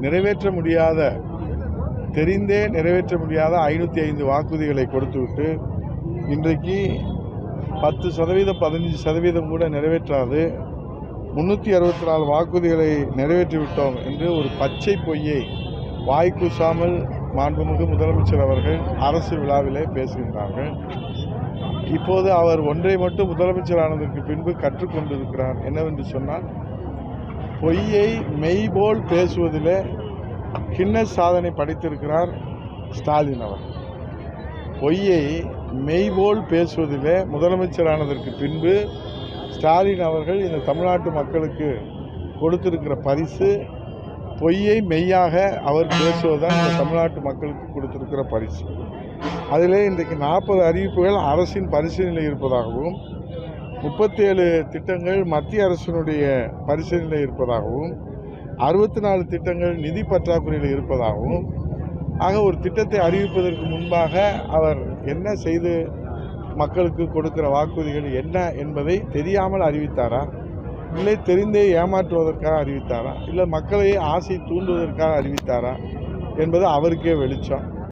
நிறைவேற்ற முடியாத, தெரிந்தே நிறைவேற்ற முடியாத 505 வாக்குறுதிகளை கொடுத்துவிட்டு இன்றைக்கு 10%, 15% கூட நிறைவேற்றாது 364 வாக்குறுதிகளை நிறைவேற்றிவிட்டோம் என்று ஒரு பச்சை பொய்யை வாய்க்கூசாமல் மாண்புமிகு முதலமைச்சர் அவர்கள் அரசு விழாவிலே பேசுகின்றார்கள். இப்போது அவர் ஒன்றை மட்டும் முதலமைச்சர் ஆனதற்கு பின்பு கற்றுக்கொண்டிருக்கிறார். என்னவென்று சொன்னால், பொய்யை மெய்போல் பேசுவதிலே கின்னஸ் சாதனை படைத்திருக்கிறார் ஸ்டாலின் அவர். பொய்யை மெய்போல் பேசுவதிலே முதலமைச்சர் ஆனதற்கு பின்பு ஸ்டாலின் அவர்கள் இந்த தமிழ்நாட்டு மக்களுக்கு கொடுத்திருக்கிற பரிசு, பொய்யை மெய்யாக அவர் பேசுவதுதான் இந்த தமிழ்நாட்டு மக்களுக்கு கொடுத்திருக்கிற பரிசு. அதிலே இன்றைக்கு 40 அறிவிப்புகள் அரசின் பரிசீலனை இருப்பதாகவும், 37 திட்டங்கள் மத்திய அரசினுடைய பரிசீலனை இருப்பதாகவும், 64 திட்டங்கள் நிதி பற்றாக்குறையில் இருப்பதாகவும், ஆக ஒரு திட்டத்தை அறிவிப்பதற்கு முன்பாக அவர் என்ன செய்து மக்களுக்கு கொடுக்கிற வாக்குறுதிகள் என்ன என்பதை தெரியாமல் அறிவித்தாரா, இல்லை தெரிந்தே ஏமாற்றுவதற்காக அறிவித்தாரா, இல்லை மக்களை ஆசை தூண்டுவதற்காக அறிவித்தாரா என்பது அவருக்கே வெளிச்சம்.